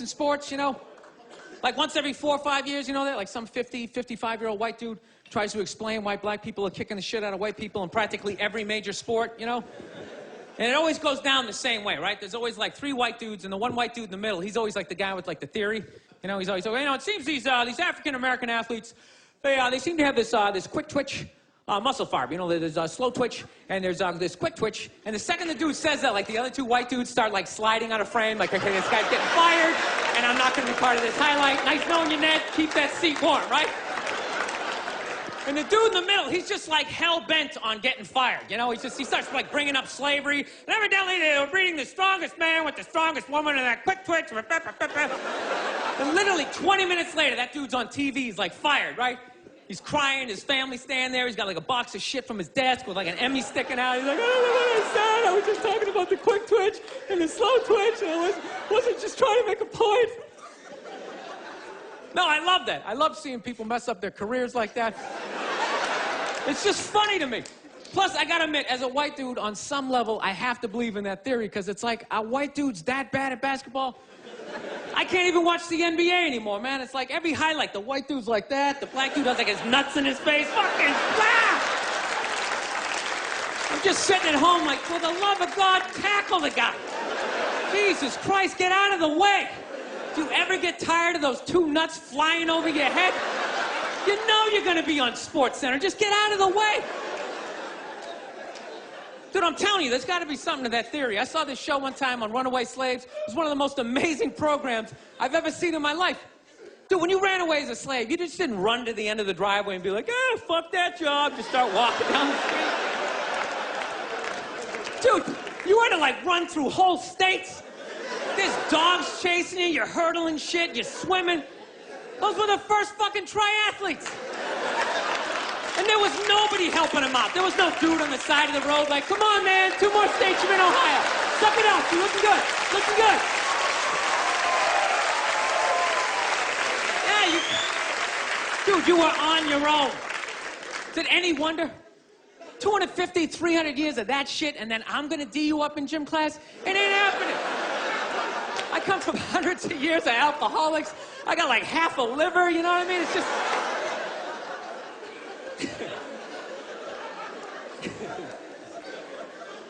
dudes in sports, you know? Like once every 4 or 5 years, you know that? Like some 50, 55-year-old white dude tries to explain why black people are kicking the shit out of white people in practically every major sport, you know? And it always goes down the same way, right? There's always like 3 white dudes, and the one white dude in the middle, he's always like the guy with like the theory. You know, he's always like, you know, it seems these African-American athletes, they seem to have this quick twitch muscle fiber. You know, there's a slow twitch, and there's this quick twitch. And the second the dude says that, like the other 2 white dudes start like sliding out of frame, like, okay, this guy's getting fired, and I'm not going to be part of this highlight. Nice knowing you, Ned. Keep that seat warm, right? And the dude in the middle, he's just like hell-bent on getting fired. You know, he starts like bringing up slavery. And evidently they were breeding the strongest man with the strongest woman and that quick twitch. And literally 20 minutes later, that dude's on TV. He's like fired, right? He's crying. His family's standing there. He's got like a box of shit from his desk with like an Emmy sticking out. He's like, I don't know what I said. I was just talking about the quick twitch and the slow twitch. And I wasn't just trying to make a point. No, I love that. I love seeing people mess up their careers like that. It's just funny to me. Plus, I gotta admit, as a white dude, on some level, I have to believe in that theory, because it's like, are white dudes that bad at basketball? I can't even watch the NBA anymore, man. It's like every highlight, the white dude's like that, the black dude has like his nuts in his face. Fucking blah! I'm just sitting at home like, for the love of God, tackle the guy. Jesus Christ, get out of the way. Do you ever get tired of those 2 nuts flying over your head? You know you're gonna be on SportsCenter. Just get out of the way. Dude, I'm telling you, there's gotta be something to that theory. I saw this show one time on runaway slaves. It was one of the most amazing programs I've ever seen in my life. Dude, when you ran away as a slave, you just didn't run to the end of the driveway and be like, fuck that job. Just start walking down the street. Dude, you had to like run through whole states. There's dogs chasing you, you're hurdling shit, you're swimming. Those were the first fucking triathletes. And there was nobody helping them out. There was no dude on the side of the road like, come on, man, 2 more states, you're in Ohio. Suck it up, you're looking good, looking good. Yeah, dude, you were on your own. Is it any wonder? 250, 300 years of that shit, and then I'm gonna D you up in gym class? It ain't happening. I come from hundreds of years of alcoholics. I got like half a liver, you know what I mean? It's just...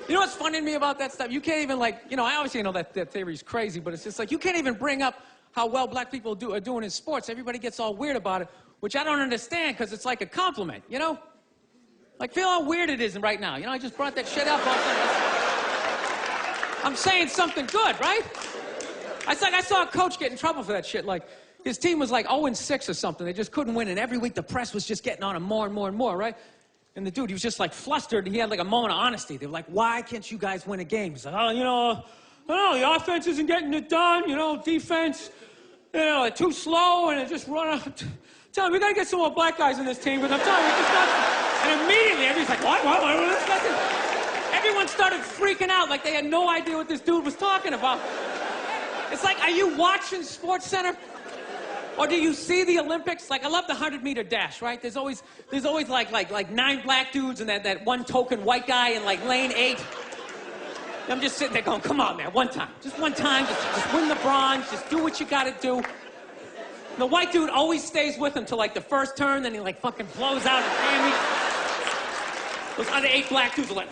You know what's funny to me about that stuff? You can't even like, you know, I obviously know that theory's crazy, but it's just like, you can't even bring up how well black people are doing in sports. Everybody gets all weird about it, which I don't understand, because it's like a compliment, you know? Like, feel how weird it is right now. You know, I just brought that shit up all the time. I'm saying something good, right? It's like I saw a coach get in trouble for that shit. Like, his team was like 0-6 or something. They just couldn't win, and every week the press was just getting on him more and more and more, right? And the dude, he was just like flustered, and he had like a moment of honesty. They were like, why can't you guys win a game? He's like, oh, you know, I don't know, the offense isn't getting it done, you know, defense, you know, they're too slow, and they just run out. Tell him, we gotta get some more black guys on this team, but I'm telling you, it's not. And immediately, everybody's like, what? Everyone started freaking out like they had no idea what this dude was talking about. It's like, are you watching SportsCenter? Or do you see the Olympics? Like, I love the 100-meter dash, right? There's always like 9 black dudes and that one token white guy in like lane 8. I'm just sitting there going, come on, man, one time. Just one time, just win the bronze, just do what you gotta do. The white dude always stays with him till like the first turn, then he like fucking blows out his hammy. Those other 8 black dudes are like...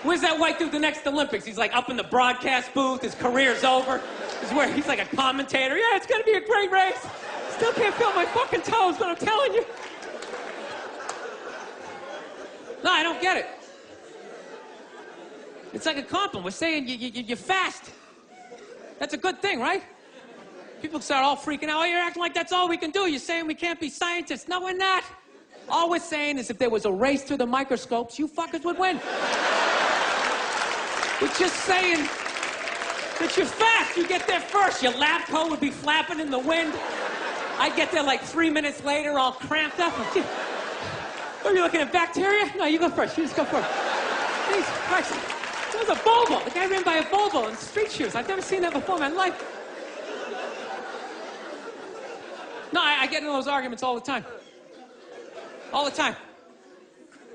Where's that white dude the next Olympics? He's like up in the broadcast booth, his career's over. He's like a commentator. Yeah, it's gonna be a great race. Still can't feel my fucking toes, but I'm telling you. No, I don't get it. It's like a compliment. We're saying you're fast. That's a good thing, right? People start all freaking out. Oh, you're acting like that's all we can do. You're saying we can't be scientists. No, we're not. All we're saying is if there was a race through the microscopes, you fuckers would win. We're just saying that you're fast. You get there first. Your lab coat would be flapping in the wind. I'd get there like 3 minutes later, all cramped up. Are you looking at bacteria? No, you go first. You just go first. Jesus Christ. That was a Volvo. The guy ran by a Volvo in street shoes. I've never seen that before in my life. No, I get into those arguments all the time. All the time.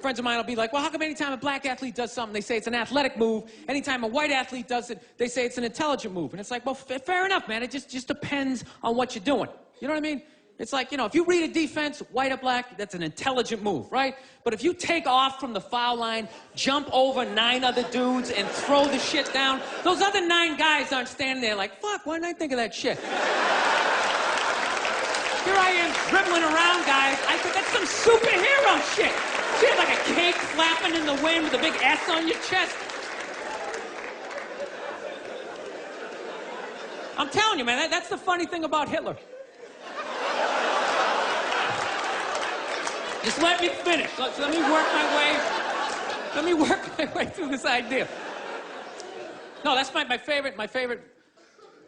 friends of mine will be like, well, how come anytime a black athlete does something, they say it's an athletic move? Anytime a white athlete does it, they say it's an intelligent move. And it's like, well, fair enough, man. It just depends on what you're doing. You know what I mean? It's like, you know, if you read a defense, white or black, that's an intelligent move, right? But if you take off from the foul line, jump over 9 other dudes, and throw the shit down, those other 9 guys aren't standing there like, fuck, why didn't I think of that shit? Here I am dribbling around, guys. I think that's some superhero shit. Shit, like a cake flapping in the wind with a big S on your chest. I'm telling you, man, that's the funny thing about Hitler. Just let me finish. Let me work my way through this idea. No, that's my favorite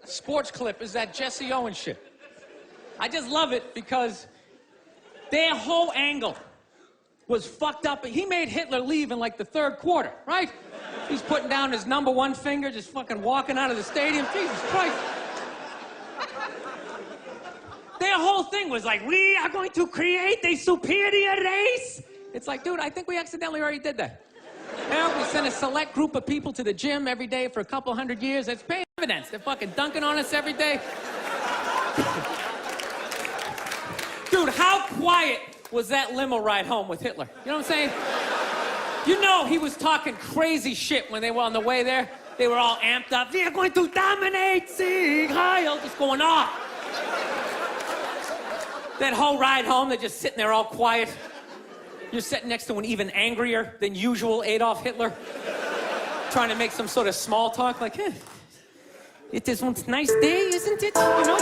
sports clip is that Jesse Owens shit. I just love it because their whole angle was fucked up. He made Hitler leave in like the 3rd quarter, right? He's putting down his number 1 finger, just fucking walking out of the stadium. Jesus Christ. Their whole thing was like, we are going to create a superior race. It's like, dude, I think we accidentally already did that. Yeah, we sent a select group of people to the gym every day for a couple hundred years. It's paying dividends. They're fucking dunking on us every day. Dude, how quiet was that limo ride home with Hitler? You know what I'm saying? You know he was talking crazy shit when they were on the way there. They were all amped up. We are going to dominate, Sieg Heil, just going off. That whole ride home, they're just sitting there all quiet. You're sitting next to an even angrier than usual Adolf Hitler, trying to make some sort of small talk, like, it is one nice day, isn't it? You know?